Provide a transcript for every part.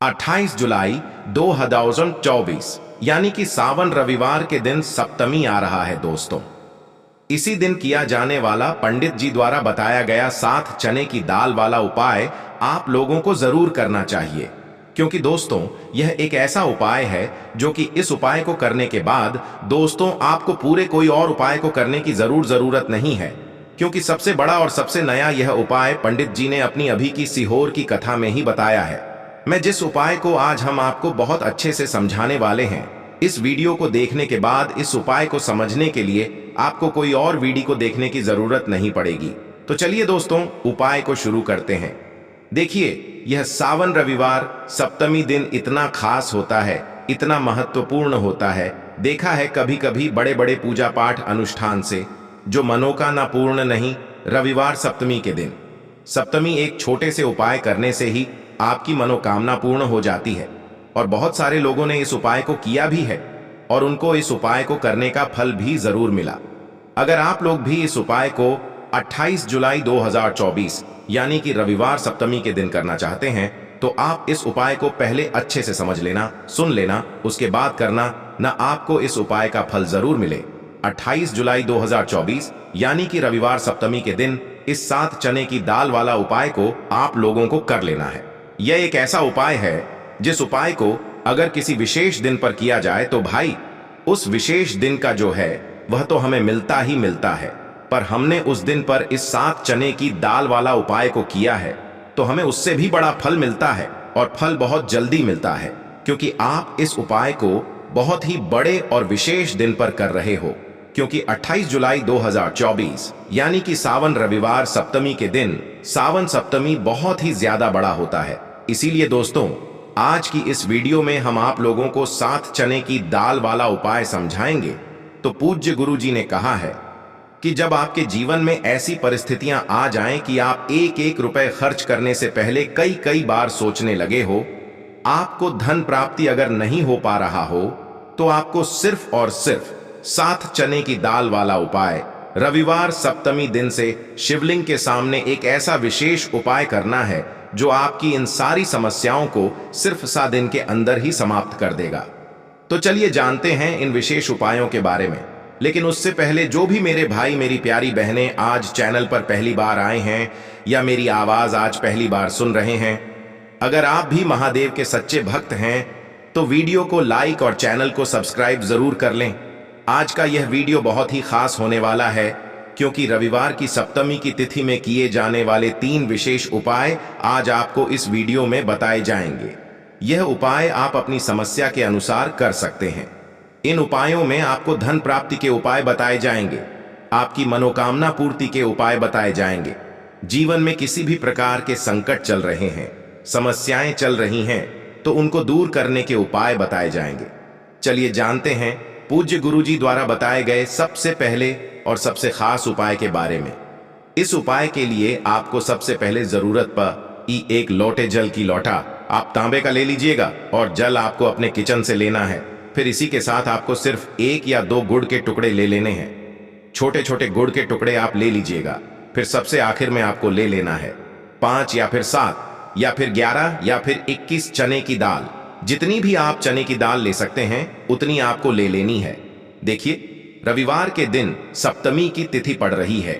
28 जुलाई 2024 यानी कि सावन रविवार के दिन सप्तमी आ रहा है दोस्तों। इसी दिन किया जाने वाला पंडित जी द्वारा बताया गया 7 चने की दाल वाला उपाय आप लोगों को जरूर करना चाहिए, क्योंकि दोस्तों यह एक ऐसा उपाय है जो कि इस उपाय को करने के बाद दोस्तों आपको पूरे कोई और उपाय को करने की जरूरत नहीं है, क्योंकि सबसे बड़ा और सबसे नया यह उपाय पंडित जी ने अपनी अभी की सीहोर की कथा में ही बताया है। मैं जिस उपाय को आज हम आपको बहुत अच्छे से समझाने वाले हैं, इस वीडियो को देखने के बाद इस उपाय को समझने के लिए आपको कोई और वीडियो को देखने की जरूरत नहीं पड़ेगी। तो चलिए दोस्तों उपाय को शुरू करते हैं। देखिए, यह सावन रविवार सप्तमी दिन इतना खास होता है, इतना महत्वपूर्ण होता है। देखा है कभी कभी बड़े बड़े पूजा पाठ अनुष्ठान से जो मनोकामना पूर्ण नहीं, रविवार सप्तमी के दिन सप्तमी एक छोटे से उपाय करने से ही आपकी मनोकामना पूर्ण हो जाती है। और बहुत सारे लोगों ने इस उपाय को किया भी है और उनको इस उपाय को करने का फल भी जरूर मिला। अगर आप लोग भी इस उपाय को 28 जुलाई 2024 यानी कि रविवार सप्तमी के दिन करना चाहते हैं, तो आप इस उपाय को पहले अच्छे से समझ लेना, सुन लेना, उसके बाद करना, ना आपको इस उपाय का फल जरूर मिले। 28 जुलाई 2024 यानी कि रविवार सप्तमी के दिन इस 7 चने की दाल वाला उपाय को आप लोगों को कर लेना है। यह एक ऐसा उपाय है जिस उपाय को अगर किसी विशेष दिन पर किया जाए तो भाई उस विशेष दिन का जो है वह तो हमें मिलता ही मिलता है, पर हमने उस दिन पर इस 7 चने की दाल वाला उपाय को किया है तो हमें उससे भी बड़ा फल मिलता है, और फल बहुत जल्दी मिलता है, क्योंकि आप इस उपाय को बहुत ही बड़े और विशेष दिन पर कर रहे हो। क्योंकि 28 जुलाई 2024 यानी कि सावन रविवार सप्तमी के दिन सावन सप्तमी बहुत ही ज्यादा बड़ा होता है। इसीलिए दोस्तों आज की इस वीडियो में हम आप लोगों को 7 चने की दाल वाला उपाय समझाएंगे। तो पूज्य गुरु जी ने कहा है कि जब आपके जीवन में ऐसी परिस्थितियां आ जाएं कि आप एक एक रुपए खर्च करने से पहले कई बार सोचने लगे हो, आपको धन प्राप्ति अगर नहीं हो पा रहा हो, तो आपको सिर्फ और सिर्फ 7 चने की दाल वाला उपाय रविवार सप्तमी दिन से शिवलिंग के सामने एक ऐसा विशेष उपाय करना है जो आपकी इन सारी समस्याओं को सिर्फ 7 दिन के अंदर ही समाप्त कर देगा। तो चलिए जानते हैं इन विशेष उपायों के बारे में। लेकिन उससे पहले जो भी मेरे भाई मेरी प्यारी बहनें आज चैनल पर पहली बार आए हैं या मेरी आवाज आज पहली बार सुन रहे हैं, अगर आप भी महादेव के सच्चे भक्त हैं तो वीडियो को लाइक और चैनल को सब्सक्राइब जरूर कर लें। आज का यह वीडियो बहुत ही खास होने वाला है, क्योंकि रविवार की सप्तमी की तिथि में किए जाने वाले 3 विशेष उपाय आज आपको इस वीडियो में बताए जाएंगे। यह उपाय आप अपनी समस्या के अनुसार कर सकते हैं। इन उपायों में आपको धन प्राप्ति के उपाय बताए जाएंगे, आपकी मनोकामना पूर्ति के उपाय बताए जाएंगे, जीवन में किसी भी प्रकार के संकट चल रहे हैं, समस्याएं चल रही हैं तो उनको दूर करने के उपाय बताए जाएंगे। चलिए जानते हैं पूज्य गुरुजी द्वारा बताए गए सबसे पहले और सबसे खास उपाय के बारे में। इस उपाय के लिए आपको सबसे पहले जरूरत पड़ी एक लोटे जल की लोटा आप तांबे का ले लीजिएगा, और जल आपको अपने किचन से लेना है। फिर इसी के साथ आपको सिर्फ 1 या 2 गुड़ के टुकड़े ले लेने हैं। छोटे छोटे गुड़ के टुकड़े आप ले लीजिएगा। फिर सबसे आखिर में आपको ले लेना है 5 या फिर 7 या फिर 11 या फिर 21 चने की दाल। जितनी भी आप चने की दाल ले सकते हैं उतनी आपको ले लेनी है। देखिए, रविवार के दिन सप्तमी की तिथि पड़ रही है।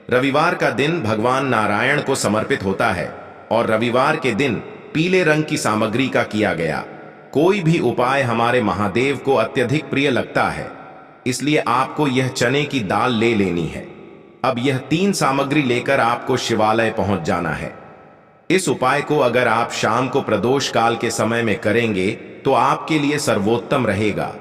रविवार का दिन भगवान नारायण को समर्पित होता है और रविवार के दिन पीले रंग की सामग्री का किया गया कोई भी उपाय हमारे महादेव को अत्यधिक प्रिय लगता है, इसलिए आपको यह चने की दाल ले लेनी है। अब यह 3 सामग्री लेकर आपको शिवालय पहुंच जाना है। इस उपाय को अगर आप शाम को प्रदोष काल के समय में करेंगे तो आपके लिए सर्वोत्तम रहेगा।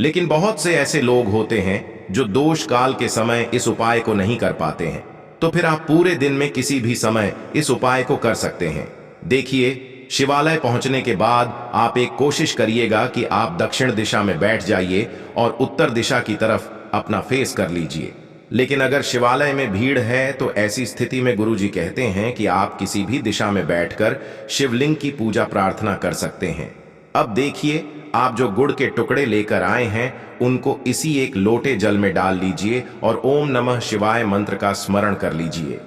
लेकिन बहुत से ऐसे लोग होते हैं जो दोष काल के समय इस उपाय को नहीं कर पाते हैं, तो फिर आप पूरे दिन में किसी भी समय इस उपाय को कर सकते हैं। देखिए, शिवालय पहुंचने के बाद आप एक कोशिश करिएगा कि आप दक्षिण दिशा में बैठ जाइए और उत्तर दिशा की तरफ अपना फेस कर लीजिए। लेकिन अगर शिवालय में भीड़ है तो ऐसी स्थिति में गुरुजी कहते हैं कि आप किसी भी दिशा में बैठकर शिवलिंग की पूजा प्रार्थना कर सकते हैं। अब देखिए, आप जो गुड़ के टुकड़े लेकर आए हैं उनको इसी एक लोटे जल में डाल लीजिए और ओम नमः शिवाय मंत्र का स्मरण कर लीजिए।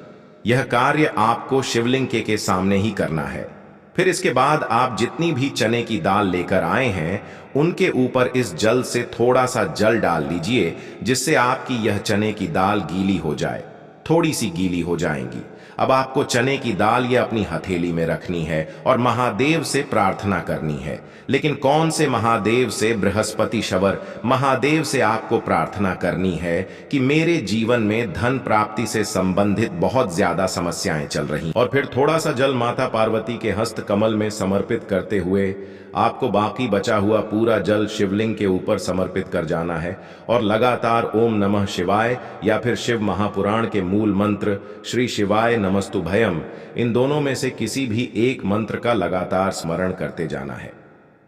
यह कार्य आपको शिवलिंग के सामने ही करना है। फिर इसके बाद आप जितनी भी चने की दाल लेकर आए हैं उनके ऊपर इस जल से थोड़ा सा जल डाल लीजिए, जिससे आपकी यह चने की दाल गीली हो जाए, थोड़ी सी गीली हो जाएंगी। अब आपको चने की दाल ये अपनी हथेली में रखनी है और महादेव से प्रार्थना करनी है। लेकिन कौन से महादेव से? बृहस्पतिश्वर महादेव से आपको प्रार्थना करनी है कि मेरे जीवन में धन प्राप्ति से संबंधित बहुत ज्यादा समस्याएं चल रही। और फिर थोड़ा सा जल माता पार्वती के हस्त कमल में समर्पित करते हुए आपको बाकी बचा हुआ पूरा जल शिवलिंग के ऊपर समर्पित कर जाना है और लगातार ओम नमः शिवाय या फिर शिव महापुराण के मूल मंत्र श्री शिवाय नमस्तुभयम, इन दोनों में से किसी भी एक मंत्र का लगातार स्मरण करते जाना है।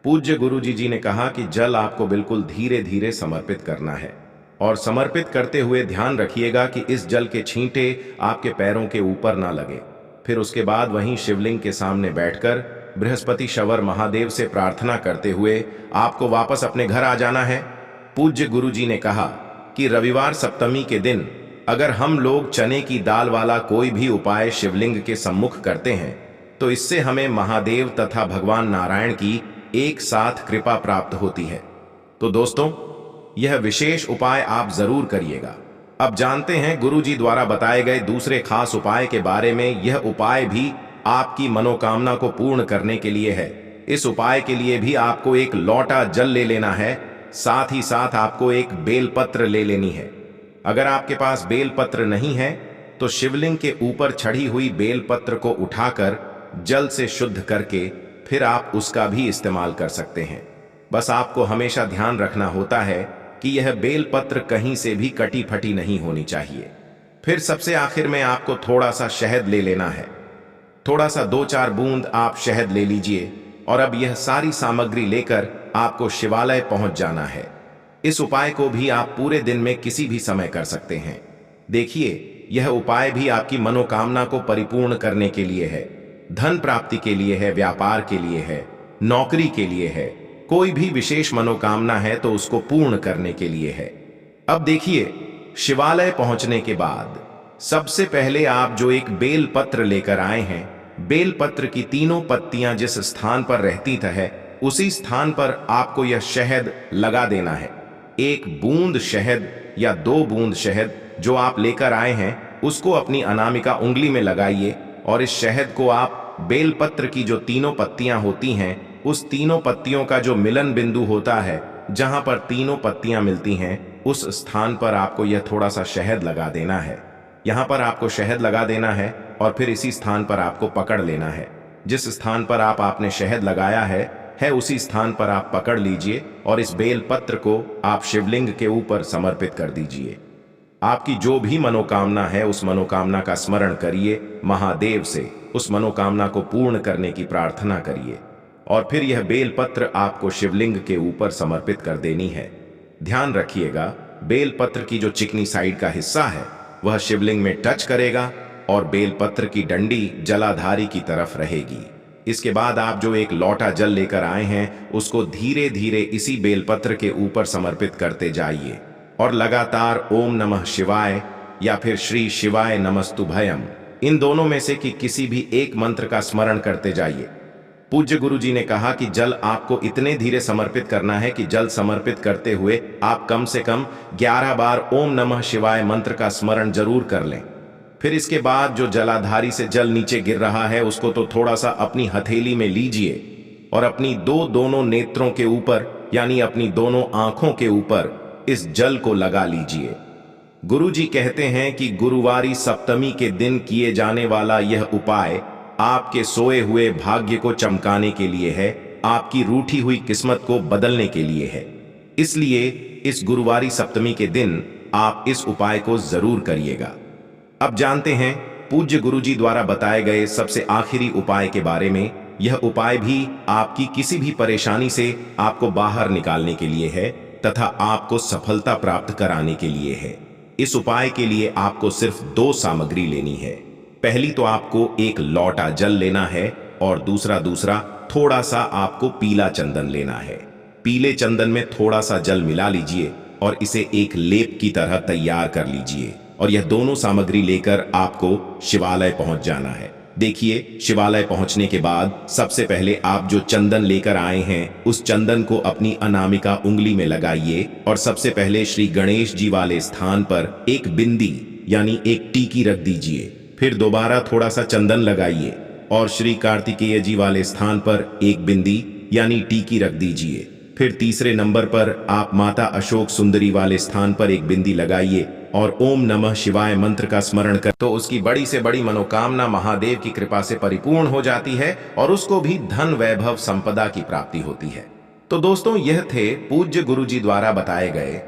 पूज्य गुरुजी जी ने कहा कि जल आपको बिल्कुल धीरे धीरे समर्पित करना है और समर्पित करते हुए ध्यान रखिएगा कि इस जल के छींटे आपके पैरों के ऊपर ना लगे। फिर उसके बाद वहीं शिवलिंग के सामने बैठकर बृहस्पतिश्वर महादेव से प्रार्थना करते हुए आपको वापस अपने घर आ जाना है। पूज्य गुरुजी ने कहा कि रविवार सप्तमी के दिन अगर हम लोग चने की दाल वाला कोई भी उपाय शिवलिंग के सम्मुख करते हैं तो इससे हमें महादेव तथा भगवान नारायण की एक साथ कृपा प्राप्त होती है। तो दोस्तों, यह विशेष उपाय आप जरूर करिएगा। अब जानते हैं गुरुजी द्वारा बताए गए दूसरे खास उपाय के बारे में। यह उपाय भी आपकी मनोकामना को पूर्ण करने के लिए है। इस उपाय के लिए भी आपको एक लोटा जल ले लेना है, साथ ही साथ आपको एक बेलपत्र ले लेनी है। अगर आपके पास बेलपत्र नहीं है तो शिवलिंग के ऊपर चढ़ी हुई बेलपत्र को उठाकर जल से शुद्ध करके फिर आप उसका भी इस्तेमाल कर सकते हैं। बस आपको हमेशा ध्यान रखना होता है कि यह बेलपत्र कहीं से भी कटी फटी नहीं होनी चाहिए। फिर सबसे आखिर में आपको थोड़ा सा शहद ले लेना है। थोड़ा सा 2-4 बूंद आप शहद ले लीजिए और अब यह सारी सामग्री लेकर आपको शिवालय पहुंच जाना है। इस उपाय को भी आप पूरे दिन में किसी भी समय कर सकते हैं। देखिए, यह उपाय भी आपकी मनोकामना को परिपूर्ण करने के लिए है, धन प्राप्ति के लिए है, व्यापार के लिए है, नौकरी के लिए है, कोई भी विशेष मनोकामना है तो उसको पूर्ण करने के लिए है। अब देखिए, शिवालय पहुंचने के बाद सबसे पहले आप जो एक बेल पत्र लेकर आए हैं, बेल पत्र की तीनों पत्तियां जिस स्थान पर रहती है उसी स्थान पर आपको यह शहद लगा देना है। 1 बूंद शहद या 2 बूंद शहद जो आप लेकर आए हैं उसको अपनी अनामिका उंगली में लगाइए और इस शहद को आप बेलपत्र की जो तीनों पत्तियां होती हैं उस तीनों पत्तियों का जो मिलन बिंदु होता है, जहां पर तीनों पत्तियां मिलती हैं, उस स्थान पर आपको यह थोड़ा सा शहद लगा देना है। यहां पर आपको शहद लगा देना है और फिर इसी स्थान पर आपको पकड़ लेना है। जिस स्थान पर आपने शहद लगाया है उसी स्थान पर आप पकड़ लीजिए और इस बेल पत्र को आप शिवलिंग के ऊपर समर्पित कर दीजिए। आपकी जो भी मनोकामना है उस मनोकामना का स्मरण करिए, महादेव से उस मनोकामना को पूर्ण करने की प्रार्थना करिए और फिर यह बेल पत्र आपको शिवलिंग के ऊपर समर्पित कर देनी है। ध्यान रखिएगा, बेल पत्र की जो चिकनी साइड का हिस्सा है वह शिवलिंग में टच करेगा और बेलपत्र की डंडी जलाधारी की तरफ रहेगी। इसके बाद आप जो एक लोटा जल लेकर आए हैं उसको धीरे धीरे इसी बेलपत्र के ऊपर समर्पित करते जाइए और लगातार ओम नमः शिवाय या फिर श्री शिवाय नमस्तुभयम, इन दोनों में से किसी भी एक मंत्र का स्मरण करते जाइए। पूज्य गुरुजी ने कहा कि जल आपको इतने धीरे समर्पित करना है कि जल समर्पित करते हुए आप कम से कम 11 बार ओम नमः शिवाय मंत्र का स्मरण जरूर कर लें। फिर इसके बाद जो जलाधारी से जल नीचे गिर रहा है उसको तो थोड़ा सा अपनी हथेली में लीजिए और अपनी दोनों नेत्रों के ऊपर यानी अपनी दोनों आंखों के ऊपर इस जल को लगा लीजिए। गुरुजी कहते हैं कि गुरुवारी सप्तमी के दिन किए जाने वाला यह उपाय आपके सोए हुए भाग्य को चमकाने के लिए है, आपकी रूठी हुई किस्मत को बदलने के लिए है। इसलिए इस गुरुवारी सप्तमी के दिन आप इस उपाय को जरूर करिएगा। अब जानते हैं पूज्य गुरुजी द्वारा बताए गए सबसे आखिरी उपाय के बारे में। यह उपाय भी आपकी किसी भी परेशानी से आपको बाहर निकालने के लिए है तथा आपको सफलता प्राप्त कराने के लिए है। इस उपाय के लिए आपको सिर्फ 2 सामग्री लेनी है। पहली तो आपको एक लोटा जल लेना है और दूसरा थोड़ा सा आपको पीला चंदन लेना है। पीले चंदन में थोड़ा सा जल मिला लीजिए और इसे एक लेप की तरह तैयार कर लीजिए और यह दोनों सामग्री लेकर आपको शिवालय पहुंच जाना है। देखिए, शिवालय पहुंचने के बाद सबसे पहले आप जो चंदन लेकर आए हैं उस चंदन को अपनी अनामिका उंगली में लगाइए और सबसे पहले श्री गणेश जी वाले स्थान पर एक बिंदी यानी एक टीकी रख दीजिए। फिर दोबारा थोड़ा सा चंदन लगाइए और श्री कार्तिकेय जी वाले स्थान पर एक बिंदी यानी टीकी रख दीजिए। फिर तीसरे नंबर पर आप माता अशोक सुंदरी वाले स्थान पर एक बिंदी लगाइए और ओम नमः शिवाय मंत्र का स्मरण कर, तो उसकी बड़ी से बड़ी मनोकामना महादेव की कृपा से परिपूर्ण हो जाती है और उसको भी धन वैभव संपदा की प्राप्ति होती है। तो दोस्तों, यह थे पूज्य गुरु जी द्वारा बताए गए